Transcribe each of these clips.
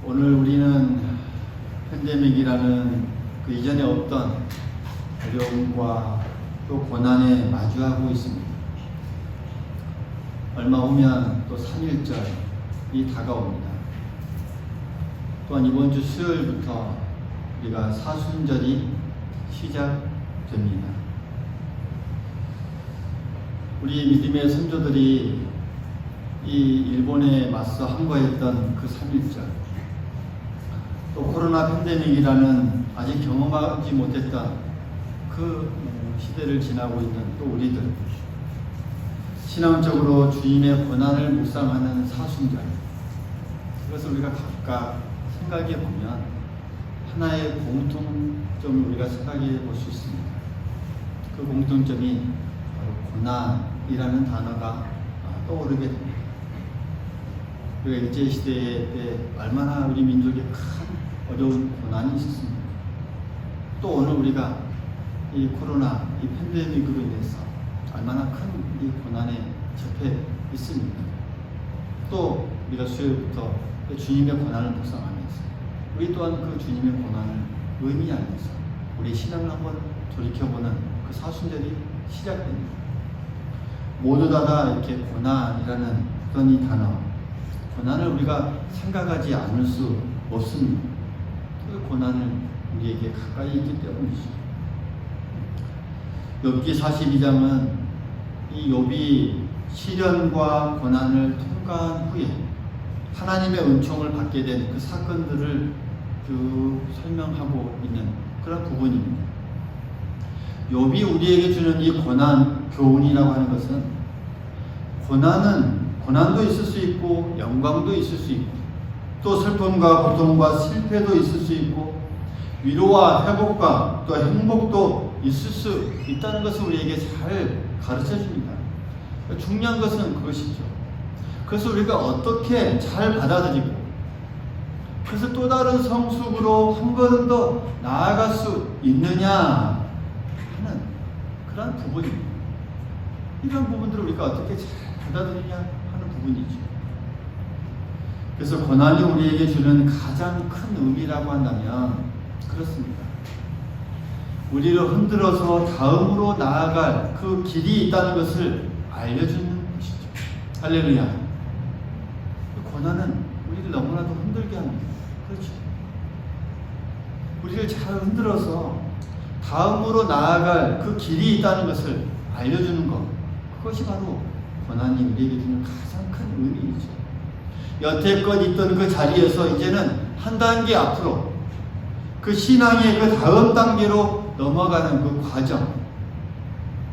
오늘 우리는 팬데믹이라는 그 이전에 없던 어려움과 또 고난에 마주하고 있습니다. 얼마 후면 또 3.1절이 다가옵니다. 또한 이번 주 수요일부터 우리가 사순절이 시작됩니다. 우리 믿음의 선조들이 이 일본에 맞서 항거했던 그 3.1절, 또 코로나 팬데믹이라는 아직 경험하지 못했던 그 시대를 지나고 있는 또 우리들, 신앙적으로 주님의 고난을 묵상하는 사순절, 그것을 우리가 각각 생각해 보면 하나의 공통점을 우리가 생각해 볼 수 있습니다. 그 공통점이 바로 고난이라는 단어가 떠오르게 됩니다. 우리가 일제시대 때 얼마나 우리 민족에 큰 어려운 고난이 있었습니다. 또 오늘 우리가 이 코로나, 이 팬데믹으로 인해서 얼마나 큰 이 고난에 접해 있습니다. 또 우리가 수요일부터 주님의 고난을 묵상하면서 우리 또한 그 주님의 고난을 의미하면서 우리 신앙을 한번 돌이켜보는 그 사순절이 시작됩니다. 모두 다 이렇게 고난이라는 그런 이 단어, 고난을 우리가 생각하지 않을 수 없습니다. 그 고난을 우리에게 가까이 있기 때문이죠. 욥기 42장은 이 욥이 시련과 고난을 통과한 후에 하나님의 은총을 받게 된 그 사건들을 쭉 설명하고 있는 그런 부분입니다. 욥이 우리에게 주는 이 고난, 교훈이라고 하는 것은 고난도 있을 수 있고 영광도 있을 수 있고 또 슬픔과 고통과 실패도 있을 수 있고 위로와 회복과 또 행복도 있을 수 있다는 것을 우리에게 잘 가르쳐 줍니다. 중요한 것은 그것이죠. 그래서 우리가 어떻게 잘 받아들이고 그래서 또 다른 성숙으로 한 걸음 더 나아갈 수 있느냐 하는 그런 부분입니다. 이런 부분들을 우리가 어떻게 잘 받아들이냐 하는 부분이죠. 그래서 고난이 우리에게 주는 가장 큰 의미라고 한다면 그렇습니다. 우리를 흔들어서 다음으로 나아갈 그 길이 있다는 것을 알려주는 것이죠. 할렐루야. 고난은 우리를 너무나도 흔들게 합니다. 그렇죠. 우리를 잘 흔들어서 다음으로 나아갈 그 길이 있다는 것을 알려주는 것, 그것이 바로 고난이 우리에게 주는 가장 큰 의미이죠. 여태껏 있던 그 자리에서 이제는 한 단계 앞으로 그 신앙의 그 다음 단계로 넘어가는 그 과정,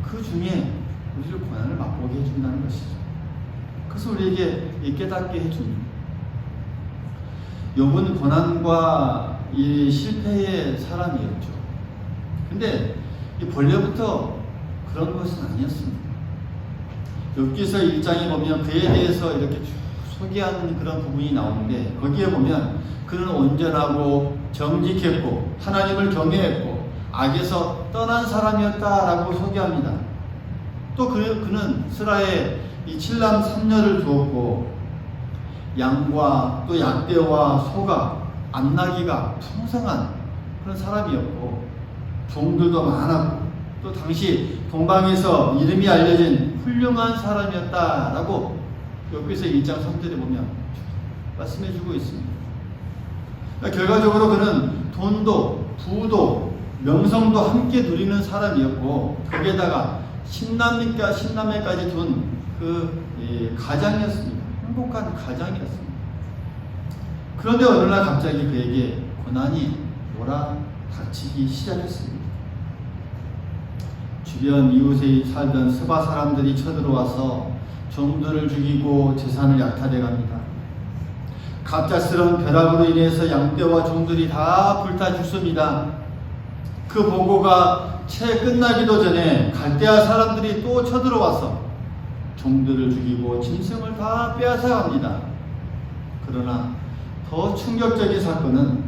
그 중에 우리를 고난을 맛보게 해준다는 것이죠. 그래서 우리에게 깨닫게 해줍니다. 욥은 고난과 이 실패의 사람이었죠. 근데 본래부터 그런 것은 아니었습니다. 욥기서 1장에 보면 그에 대해서 이렇게 쭉 소개하는 그런 부분이 나오는데 거기에 보면 그는 온전하고 정직했고 하나님을 경외했고 악에서 떠난 사람이었다라고 소개합니다. 또 그는 스라에 이 7남 3녀를 두었고 양과 또 약대와 소가 암나기가 풍성한 그런 사람이었고 종들도 많았고 또 당시 동방에서 이름이 알려진 훌륭한 사람이었다라고 욥기서 1장 3절에 보면 말씀해주고 있습니다. 그러니까 결과적으로 그는 돈도 부도 명성도 함께 누리는 사람이었고 거기에다가 신남매까지 둔 그 가장이었습니다. 행복한 가장이었습니다. 그런데 어느 날 갑자기 그에게 고난이 몰아닥치기 시작했습니다. 주변 이웃에 살던 스바 사람들이 쳐들어와서 종들을 죽이고 재산을 약탈해 갑니다. 갑작스러운 벼락으로 인해서 양떼와 종들이 다 불타 죽습니다. 그 보고가 채 끝나기도 전에 갈대아 사람들이 또 쳐들어와서 종들을 죽이고 짐승을 다 빼앗아 갑니다. 그러나 더 충격적인 사건은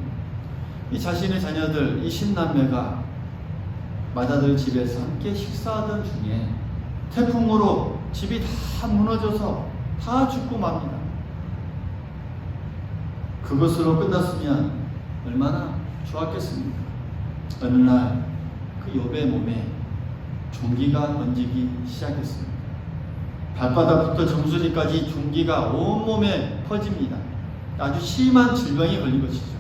이 자신의 자녀들, 이 10남매가 맏아들 집에서 함께 식사하던 중에 태풍으로 집이 다 무너져서 다 죽고 맙니다. 그것으로 끝났으면 얼마나 좋았겠습니까? 어느 날 그 욥의 몸에 종기가 번지기 시작했습니다. 발바닥부터 정수리까지 종기가 온몸에 퍼집니다. 아주 심한 질병이 걸린 것이죠.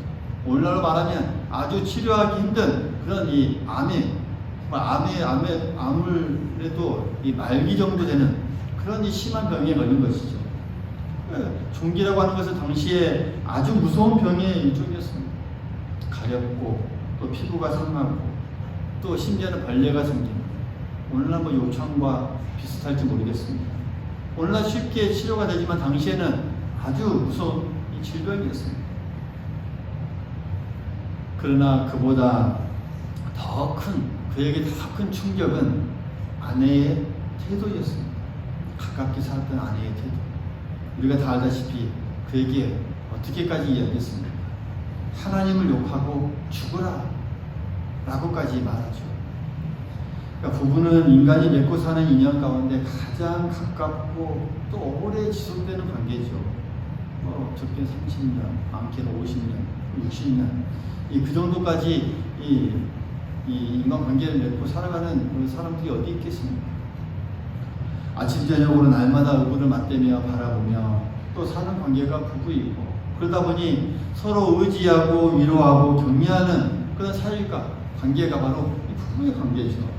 오늘날로 말하면 아주 치료하기 힘든 그런 이 아무래도 이 말기 정도 되는 그런 이 심한 병에 걸린 것이죠. 종기라고 하는 것은 당시에 아주 무서운 병의 일종이었습니다. 가렵고 또 피부가 상하고 또 심지어는 벌레가 생기는, 오늘날 뭐 요청과 비슷할지 모르겠습니다. 오늘날 쉽게 치료가 되지만 당시에는 아주 무서운 이 질병이었습니다. 그러나 그보다 그에게 더 큰 충격은 아내의 태도였습니다. 가깝게 살았던 아내의 태도. 우리가 다 알다시피 그에게 어떻게까지 이야기했습니까? 하나님을 욕하고 죽으라 라고까지 말하죠. 그러니까 부부는 인간이 맺고 사는 인연 가운데 가장 가깝고 또 오래 지속되는 관계죠. 적게 30년, 많게는 50년, 60년, 그 정도까지 이 인간 관계를 맺고 살아가는 그런 사람들이 어디 있겠습니까? 아침 저녁으로 날마다 얼굴을 맞대며 바라보며 또 사는 관계가 부부이고, 그러다 보니 서로 의지하고 위로하고 격려하는 그런 사이가 관계가 바로 이 부부의 관계죠.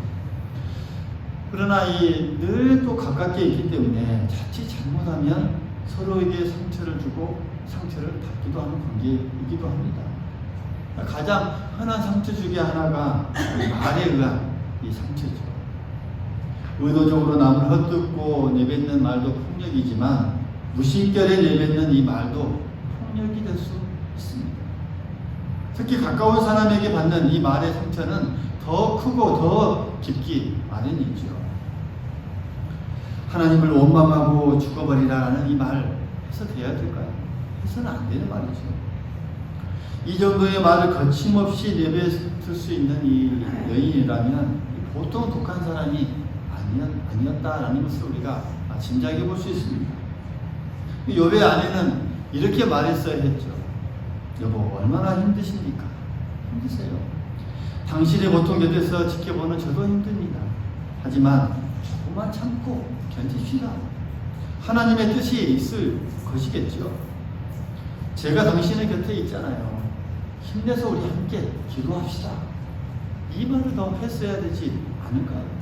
그러나 늘 또 가깝게 있기 때문에 자칫 잘못하면 서로에게 상처를 주고 상처를 받기도 하는 관계이기도 합니다. 가장 흔한 상처 중에 하나가 말에 의한 이 상처죠. 의도적으로 남을 헛듣고 내뱉는 말도 폭력이지만 무심결에 내뱉는 이 말도 폭력이 될 수 있습니다. 특히 가까운 사람에게 받는 이 말의 상처는 더 크고 더 깊기 마련이죠. 하나님을 원망하고 죽어버리라는 이 말 해서 돼야 될까요? 해서는 안 되는 말이죠. 이 정도의 말을 거침없이 내뱉을 수 있는 이 여인이라면 보통 독한 사람이 아니었다라는 것을 우리가 짐작해 볼 수 있습니다. 욥의 아내는 이렇게 말했어야 했죠. 여보, 얼마나 힘드십니까? 힘드세요. 당신의 고통 곁에서 지켜보는 저도 힘듭니다. 하지만 조금만 참고 견디시다. 하나님의 뜻이 있을 것이겠죠. 제가 당신의 곁에 있잖아요. 힘내서 우리 함께 기도합시다. 이 말을 더 했어야 되지 않을까요?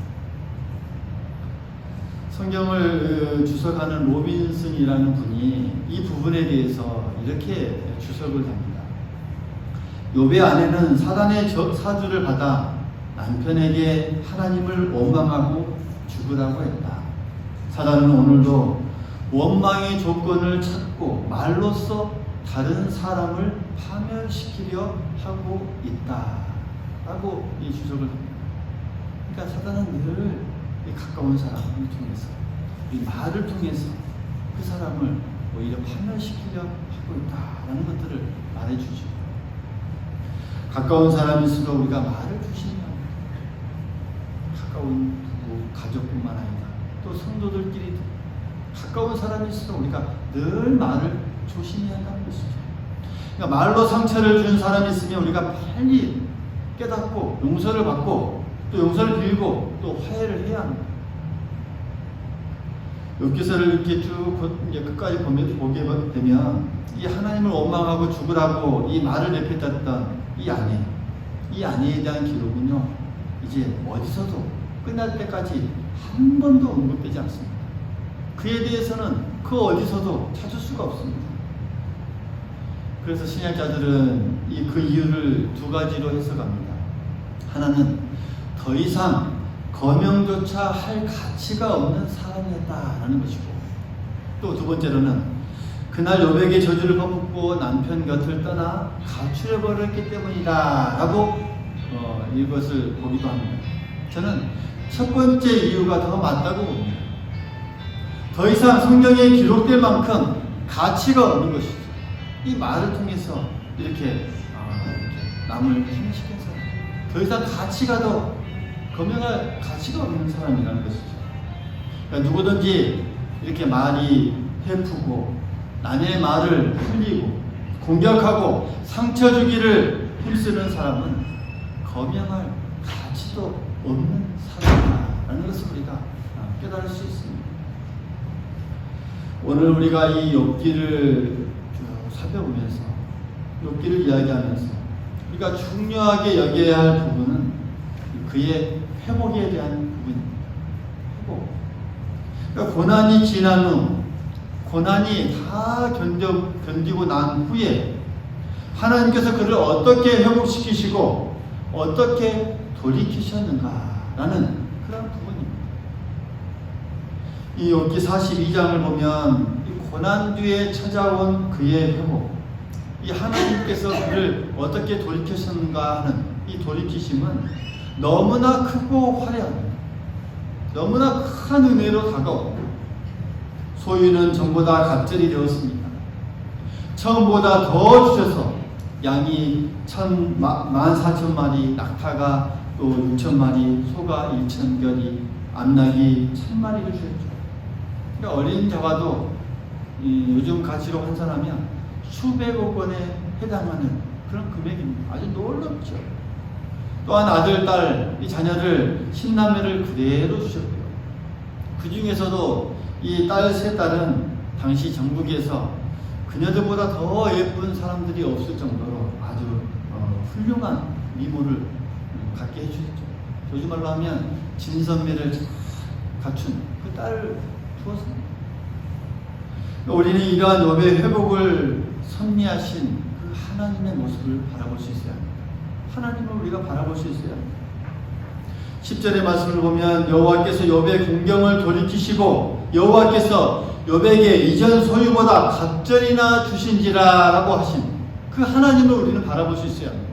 성경을 주석하는 로빈슨이라는 분이 이 부분에 대해서 이렇게 주석을 합니다. 욥의 아내는 사단의 사주를 받아 남편에게 하나님을 원망하고 죽으라고 했다. 사단은 오늘도 원망의 조건을 찾고 말로써 다른 사람을 파멸시키려 하고 있다 라고 이 주석을 합니다. 그러니까 사단은 늘 이 가까운 사람을 통해서, 이 말을 통해서 그 사람을 오히려 파멸시키려 하고 있다라는 것들을 말해주죠. 가까운 사람일수록 우리가 말을 조심해야 합니다. 가까운 부부, 가족뿐만 아니라 또 성도들끼리도 가까운 사람일수록 우리가 늘 말을 조심해야 한다는 것이죠. 그러니까 말로 상처를 준 사람이 있으면 우리가 빨리 깨닫고 용서를 받고 또 용서를 빌고 또 화해를 해야 합니다. 욥기서를 이렇게 쭉 끝까지 보게 되면 이 하나님을 원망하고 죽으라고 이 말을 내뱉었던 이 아내에 대한 기록은요, 이제 어디서도 끝날 때까지 한 번도 언급되지 않습니다. 그에 대해서는 그 어디서도 찾을 수가 없습니다. 그래서 신약자들은 그 이유를 두 가지로 해석합니다. 하나는 더 이상 거명조차 할 가치가 없는 사람이었다라는 것이고, 또 두 번째로는 그날 욥에게 저주를 퍼붓고 남편 곁을 떠나 가출해버렸기 때문이다 라고 이것을 보기도 합니다. 저는 첫 번째 이유가 더 맞다고 봅니다. 더 이상 성경에 기록될 만큼 가치가 없는 것이죠. 이 말을 통해서 이렇게 남을 힘시켜서 더 이상 거명할 가치가 없는 사람이라는 것이죠. 그러니까 누구든지 이렇게 말이 해프고 남의 말을 흘리고 공격하고 상처 주기를 힘쓰는 사람은 거명할 가치도 없는 사람이라는 것을 우리가 깨달을 수 있습니다. 오늘 우리가 이 욥기를 살펴보면서 욥기를 이야기하면서 우리가 중요하게 여겨야 할 부분은 그의 회복에 대한 부분입니다. 회복. 그러니까 고난이 지난 후, 고난이 다 견디고 난 후에 하나님께서 그를 어떻게 회복시키시고 어떻게 돌이키셨는가라는 그런 부분입니다. 이 욥기 42장을 보면 이 고난 뒤에 찾아온 그의 회복, 이 하나님께서 그를 어떻게 돌이키셨는가 하는 이 돌이키심은 너무나 크고 화려합니다. 너무나 큰 은혜로 다가옵니다. 소유는 전보다 갑절이 되었습니다. 처음보다 더 주셔서 양이 14,000마리, 낙타가 또 6,000마리, 소가 1,000결이, 암낙이 1,000마리를 주셨죠. 그러니까 어린 자와도 요즘 가치로 환산하면 수백억 원에 해당하는 그런 금액입니다. 아주 놀랍죠. 또한 아들, 딸, 이 자녀를 10남매를 그대로 주셨고요. 그 중에서도 이 딸 세 딸은 당시 정부기에서 그녀들보다 더 예쁜 사람들이 없을 정도로 아주 훌륭한 미모를 갖게 해주셨죠. 요즘말로 하면 진선미를 갖춘 그 딸을 주었습니다. 우리는 이러한 욥의 회복을 섭리하신 그 하나님의 모습을 바라볼 수 있어야 합니다. 하나님을 우리가 바라볼 수 있어야 합니다. 10절의 말씀을 보면 여호와께서 욥의 공경을 돌이키시고 여호와께서 욥에게 이전 소유보다 갑절이나 주신지라 라고 하신 그 하나님을 우리는 바라볼 수 있어야 합니다.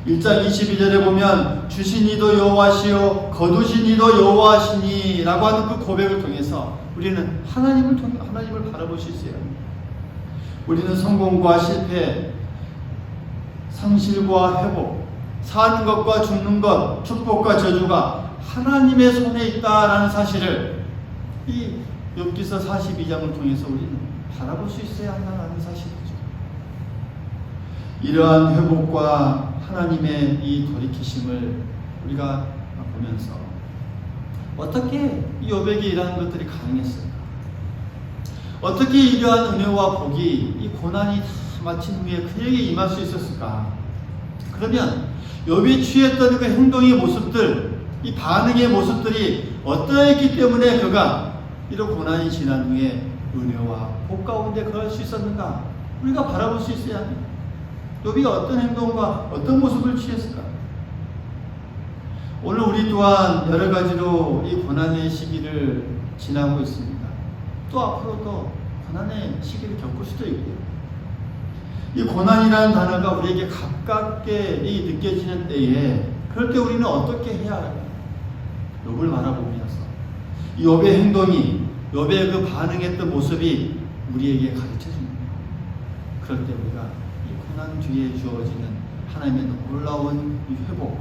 1장 22절에 보면 주신 이도 여호와시요 거두신 이도 여호와시니 라고 하는 그 고백을 통해서 우리는 하나님을 바라볼 수 있어야 합니다. 우리는 성공과 실패, 상실과 회복, 사는 것과 죽는 것, 축복과 저주가 하나님의 손에 있다라는 사실을 이 욥기서 42장을 통해서 우리는 바라볼 수 있어야 한다는 사실이죠. 이러한 회복과 하나님의 이 돌이키심을 우리가 보면서 어떻게 이 욥에게 이러한 것들이 가능했을까? 어떻게 이러한 은혜와 복이 이 고난이 다 마친 후에 그에게 임할 수 있었을까? 그러면 욥이 취했던 그 행동의 모습들, 이 반응의 모습들이 어떠했기 때문에 그가 이런 고난이 지난 후에 은혜와 복 가운데 거할 수 있었는가? 우리가 바라볼 수 있어야 합니다. 욥이 어떤 행동과 어떤 모습을 취했을까? 오늘 우리 또한 여러 가지로 이 고난의 시기를 지나고 있습니다. 또 앞으로도 고난의 시기를 겪을 수도 있고요. 이 고난이라는 단어가 우리에게 가깝게 느껴지는 때에 그럴 때 우리는 어떻게 해야 할까요? 욥을 바라보면서 이 욥의 행동이, 욥의 그 반응했던 모습이 우리에게 가르쳐줍니다. 그럴 때 우리가 이 고난 뒤에 주어지는 하나님의 놀라운 이 회복,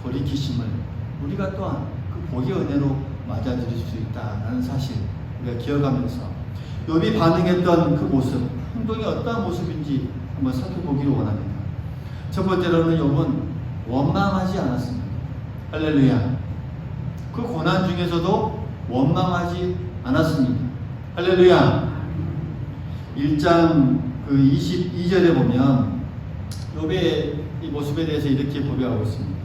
돌이키심을 우리가 또한 그 복의 은혜로 맞아들일 수 있다는 사실 우리가 기억하면서 욥이 반응했던 그 모습, 행동이 어떠한 모습인지 한번 살펴보기를 원합니다. 첫 번째로는 욥은 원망하지 않았습니다. 할렐루야. 그 고난 중에서도 원망하지 않았습니다. 할렐루야. 1장 그 22절에 보면 욥의 이 모습에 대해서 이렇게 고백하고 있습니다.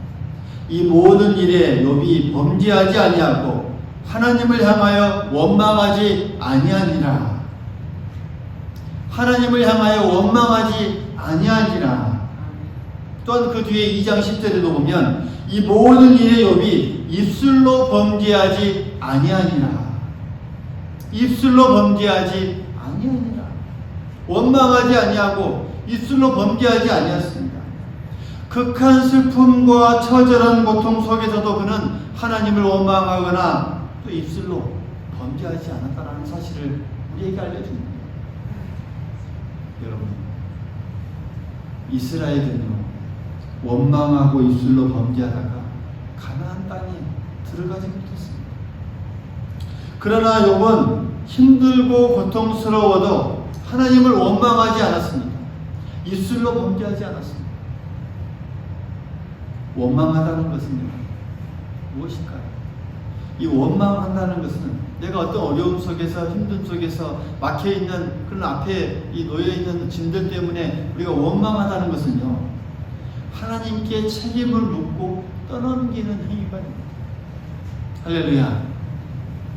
이 모든 일에 욥이 범죄하지 아니하고 하나님을 향하여 원망하지 아니하니라. 하나님을 향하여 원망하지 아니하니라. 또한 그 뒤에 2장 10절에도 보면 이 모든 일에 욥이 입술로 범죄하지 아니하니라. 입술로 범죄하지 아니하니라. 원망하지 아니하고 입술로 범죄하지 아니했습니다. 극한 슬픔과 처절한 고통 속에서도 그는 하나님을 원망하거나 또 입술로 범죄하지 않았다는 사실을 우리에게 알려줍니다. 여러분, 이스라엘은요 원망하고 입술로 범죄하다가 가나안 땅에 들어가지 못했습니다. 그러나 욥은 힘들고 고통스러워도 하나님을 원망하지 않았습니다. 입술로 범죄하지 않았습니다. 원망하다는 것은 무엇일까요? 이 원망한다는 것은 내가 어떤 어려움 속에서, 힘든 속에서 막혀있는 그런 앞에 이 놓여있는 짐들 때문에 우리가 원망하다는 것은요, 하나님께 책임을 묻고 떠넘기는 행위가 됩니다. 할렐루야.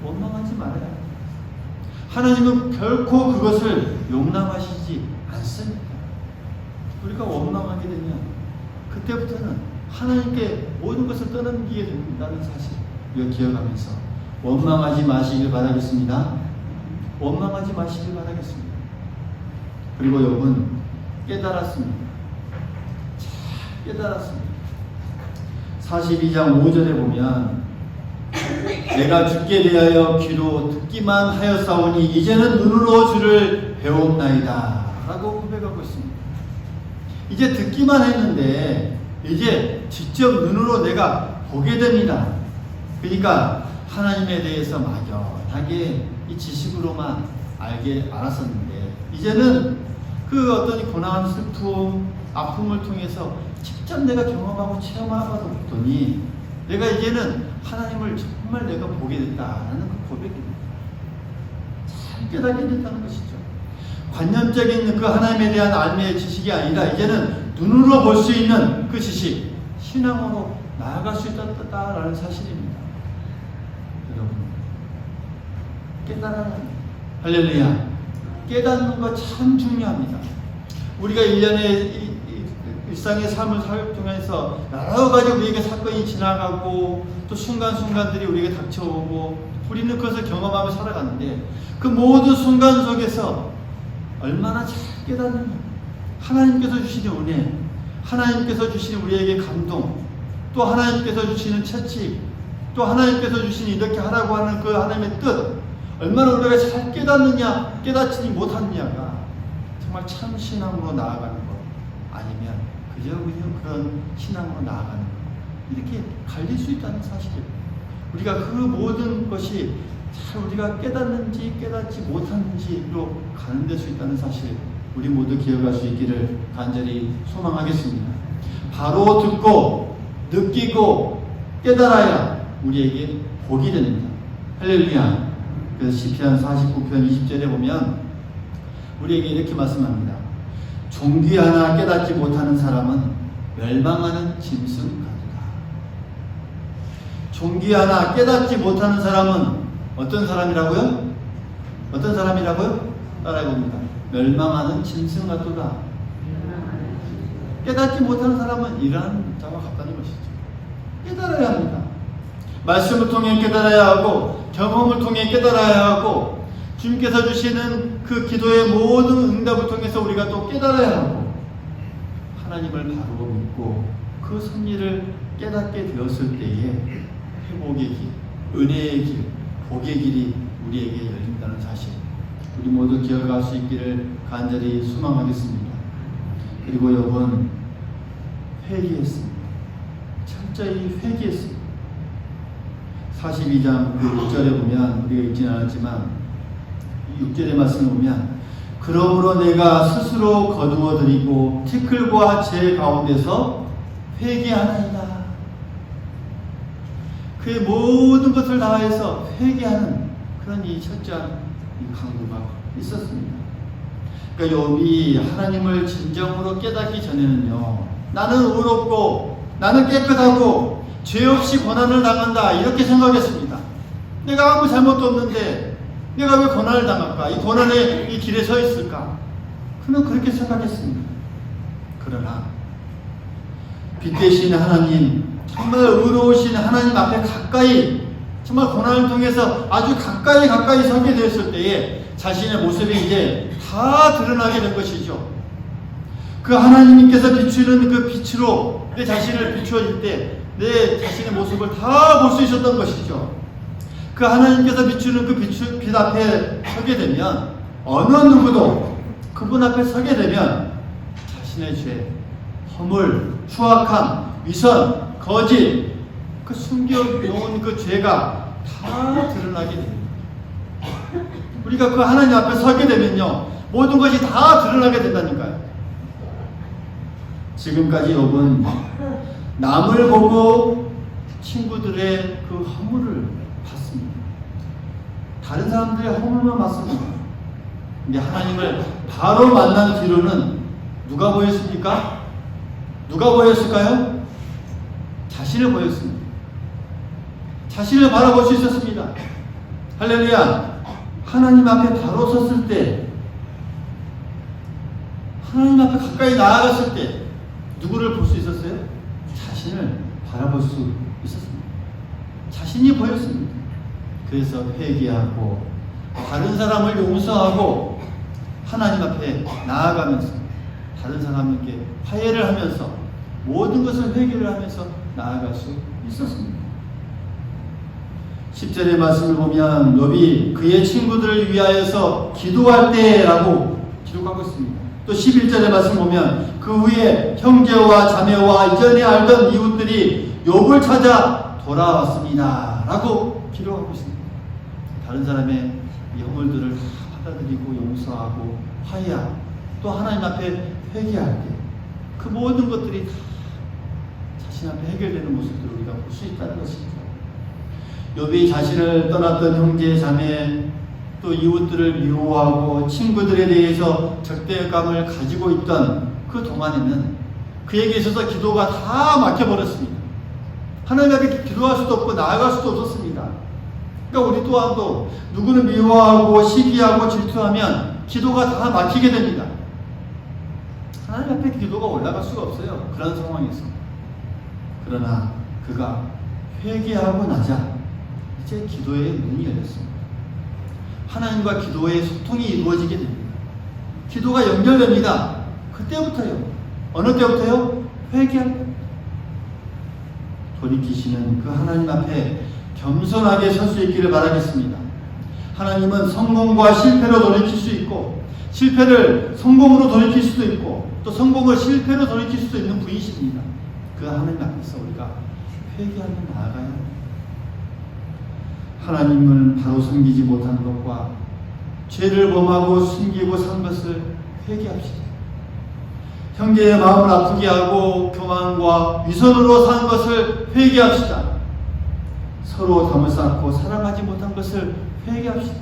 원망하지 말아야 합니다. 하나님은 결코 그것을 용납하시지 않습니다. 우리가 원망하게 되면 그때부터는 하나님께 모든 것을 떠넘기게 된다는 사실 우리가 기억하면서 원망하지 마시길 바라겠습니다. 원망하지 마시길 바라겠습니다. 그리고 욥은 깨달았습니다. 잘 깨달았습니다. 42장 5절에 보면 내가 주께 대하여 귀로 듣기만 하였사오니 이제는 눈으로 주를 배웠나이다 라고 고백하고 있습니다. 이제 듣기만 했는데 이제 직접 눈으로 내가 보게 됩니다. 그러니까 하나님에 대해서 막연하게 이 지식으로만 알았었는데 이제는 그 어떤 고난, 슬픔, 아픔을 통해서 직접 내가 경험하고 체험하다 보더니 내가 이제는 하나님을 정말 내가 보게 됐다라는 그 고백입니다. 잘 깨닫게 됐다는 것이죠. 관념적인 그 하나님에 대한 알매의 지식이 아니라 이제는 눈으로 볼 수 있는 그 지식, 신앙으로 나아갈 수 있다라는 사실입니다. 여러분, 깨달아야 합니다. 할렐루야. 깨닫는 거 참 중요합니다. 우리가 1년의 일상의 삶을 살 통해서 여러 가지 우리에게 사건이 지나가고 또 순간순간들이 우리에게 닥쳐오고 우리는 그것을 경험하며 살아가는데 그 모든 순간 속에서 얼마나 잘 깨닫느냐. 하나님께서 주시는 은혜, 하나님께서 주시는 우리에게 감동, 또 하나님께서 주시는 채찍, 또 하나님께서 주시는 이렇게 하라고 하는 그 하나님의 뜻, 얼마나 우리가 잘 깨닫느냐, 깨닫지 못하느냐가 정말 참 신앙으로 나아가는 것, 아니면 그저 그런 신앙으로 나아가는 것, 이렇게 갈릴 수 있다는 사실입니다. 우리가 그 모든 것이 잘 우리가 깨닫는지 깨닫지 못하는지로 가는 데 수 있다는 사실, 우리 모두 기억할 수 있기를 간절히 소망하겠습니다. 바로 듣고 느끼고 깨달아야 우리에게 복이 됩니다. 할렐루야. 그래서 시편 49편 20절에 보면 우리에게 이렇게 말씀합니다. 종귀 하나 깨닫지 못하는 사람은 멸망하는 짐승 같다. 종귀 하나 깨닫지 못하는 사람은 어떤 사람이라고요? 어떤 사람이라고요? 따라해봅니다. 멸망하는 짐승 같도다. 깨닫지 못하는 사람은 이러한 자와 같다는 것이죠. 깨달아야 합니다. 말씀을 통해 깨달아야 하고 경험을 통해 깨달아야 하고 주님께서 주시는 그 기도의 모든 응답을 통해서 우리가 또 깨달아야 하고 하나님을 바로 믿고 그 섭리를 깨닫게 되었을 때에 회복의 길, 은혜의 길, 복의 길이 우리에게 열린다는 사실, 우리 모두 기억할 수 있기를 간절히 소망하겠습니다. 그리고 욥은 회개했습니다. 철저히 회개했습니다. 42장 6절에 보면 우리가 읽지는 않았지만 6절의 말씀을 보면 그러므로 내가 스스로 거두어드리고 티끌과 제 가운데서 회개하나이다. 그의 모든 것을 다해서 회개하는 그런 이 철저한 이 강구가 있었습니다. 그러니까 욥이 하나님을 진정으로 깨닫기 전에는요, 나는 의롭고 나는 깨끗하고 죄 없이 고난을 당한다 이렇게 생각했습니다. 내가 아무 잘못도 없는데 내가 왜 고난을 당할까? 이 고난의 이 길에 서 있을까? 그는 그렇게 생각했습니다. 그러나 빛 대신 하나님, 정말 의로우신 하나님 앞에 가까이, 정말 고난을 통해서 아주 가까이 서게 되었을 때에 자신의 모습이 이제 다 드러나게 된 것이죠. 그 하나님께서 비추는 그 빛으로 내 자신을 비추어질 때 내 자신의 모습을 다 볼 수 있었던 것이죠. 그 하나님께서 비추는 그 빛 앞에 서게 되면 어느 누구도 그분 앞에 서게 되면 자신의 죄, 허물, 추악함, 위선, 거짓, 그 숨겨놓은 그 죄가 다 드러나게 됩니다. 우리가 그 하나님 앞에 서게 되면요, 모든 것이 다 드러나게 된다니까요. 지금까지 욥은 남을 보고 친구들의 그 허물을 봤습니다. 다른 사람들의 허물만 봤습니다. 근데 하나님을 바로 만난 뒤로는 누가 보였습니까? 누가 보였을까요? 자신을 보였습니다. 자신을 바라볼 수 있었습니다. 할렐루야. 하나님 앞에 바로 섰을 때, 하나님 앞에 가까이 나아갔을 때 누구를 볼 수 있었어요? 자신을 바라볼 수 있었습니다. 자신이 보였습니다. 그래서 회개하고 다른 사람을 용서하고 하나님 앞에 나아가면서 다른 사람에게 화해를 하면서 모든 것을 회개를 하면서 나아갈 수 있었습니다. 10절의 말씀을 보면 욥이 그의 친구들을 위하여서 기도할 때라고 기록하고 있습니다. 또 11절의 말씀을 보면 그 후에 형제와 자매와 이전에 알던 이웃들이 욥을 찾아 돌아왔습니다 라고 기록하고 있습니다. 다른 사람의 이 허물들을 다 받아들이고 용서하고 화해하고 또 하나님 앞에 회개할 때 그 모든 것들이 다 자신 앞에 해결되는 모습들을 우리가 볼 수 있다는 것입니다. 욥이 자신을 떠났던 형제 자매 또 이웃들을 미워하고 친구들에 대해서 적대감을 가지고 있던 그 동안에는 그에게 있어서 기도가 다 막혀버렸습니다. 하나님 앞에 기도할 수도 없고 나아갈 수도 없었습니다. 그러니까 우리 또한도 누구는 미워하고 시기하고 질투하면 기도가 다 막히게 됩니다. 하나님 앞에 기도가 올라갈 수가 없어요. 그런 상황에서. 그러나 그가 회개하고 나자 이제 기도의 문이 열렸습니다. 하나님과 기도의 소통이 이루어지게 됩니다. 기도가 연결됩니다. 그때부터요. 어느 때부터요? 회개할 때. 돌이키시는 그 하나님 앞에 겸손하게 설 수 있기를 바라겠습니다. 하나님은 성공과 실패로 돌이킬 수 있고 실패를 성공으로 돌이킬 수도 있고 또 성공을 실패로 돌이킬 수도 있는 분이십니다. 그 하나님 앞에서 우리가 회개하며 나아가야 합니다. 하나님을 바로 섬기지 못한 것과 죄를 범하고 숨기고 산 것을 회개합시다. 형제의 마음을 아프게 하고 교만과 위선으로 산 것을 회개합시다. 서로 담을 쌓고 사랑하지 못한 것을 회개합시다.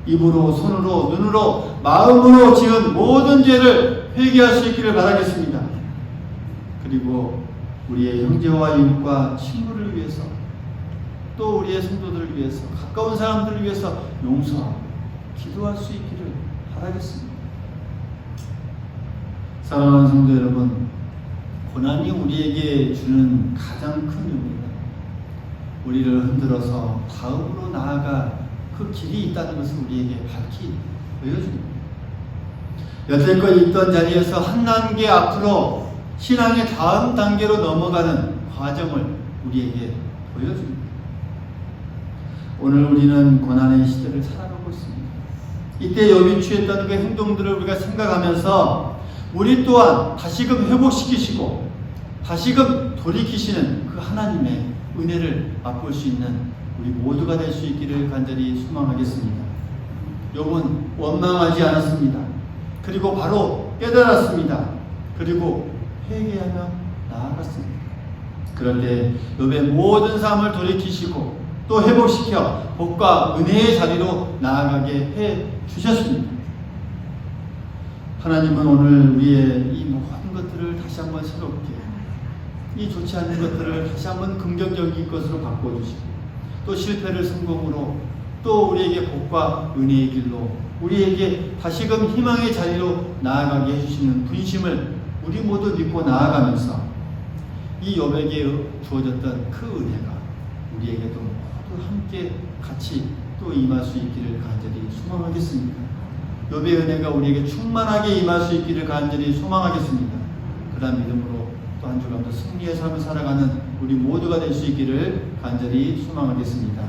입으로, 손으로, 눈으로, 마음으로 지은 모든 죄를 회개할 수 있기를 바라겠습니다. 그리고 우리의 형제와 이웃과 친구를 위해서 또 우리의 성도들을 위해서 가까운 사람들을 위해서 용서하고 기도할 수 있기를 바라겠습니다. 사랑하는 성도 여러분, 고난이 우리에게 주는 가장 큰 의미는 우리를 흔들어서 다음으로 나아갈 그 길이 있다는 것을 우리에게 밝히 보여줍니다. 여태껏 있던 자리에서 한 단계 앞으로 신앙의 다음 단계로 넘어가는 과정을 우리에게 보여줍니다. 오늘 우리는 고난의 시대를 살아가고 있습니다. 이때 욥이 취했던 그 행동들을 우리가 생각하면서 우리 또한 다시금 회복시키시고 다시금 돌이키시는 그 하나님의 은혜를 맛볼 수 있는 우리 모두가 될 수 있기를 간절히 소망하겠습니다. 욥은 원망하지 않았습니다. 그리고 바로 깨달았습니다. 그리고 회개하며 나아갔습니다. 그런데 욥의 모든 삶을 돌이키시고 또 회복시켜 복과 은혜의 자리로 나아가게 해 주셨습니다. 하나님은 오늘 우리의 이 모든 것들을 다시 한번 새롭게, 이 좋지 않은 것들을 다시 한번 긍정적인 것으로 바꿔주시고 또 실패를 성공으로 또 우리에게 복과 은혜의 길로 우리에게 다시금 희망의 자리로 나아가게 해주시는 분심을 우리 모두 믿고 나아가면서 이 욥에게 주어졌던 그 은혜가 우리에게도 모두 함께 같이 또 임할 수 있기를 간절히 소망하겠습니다. 욥의 은혜가 우리에게 충만하게 임할 수 있기를 간절히 소망하겠습니다. 그런 믿음으로 또 한 주간도 승리의 삶을 살아가는 우리 모두가 될 수 있기를 간절히 소망하겠습니다.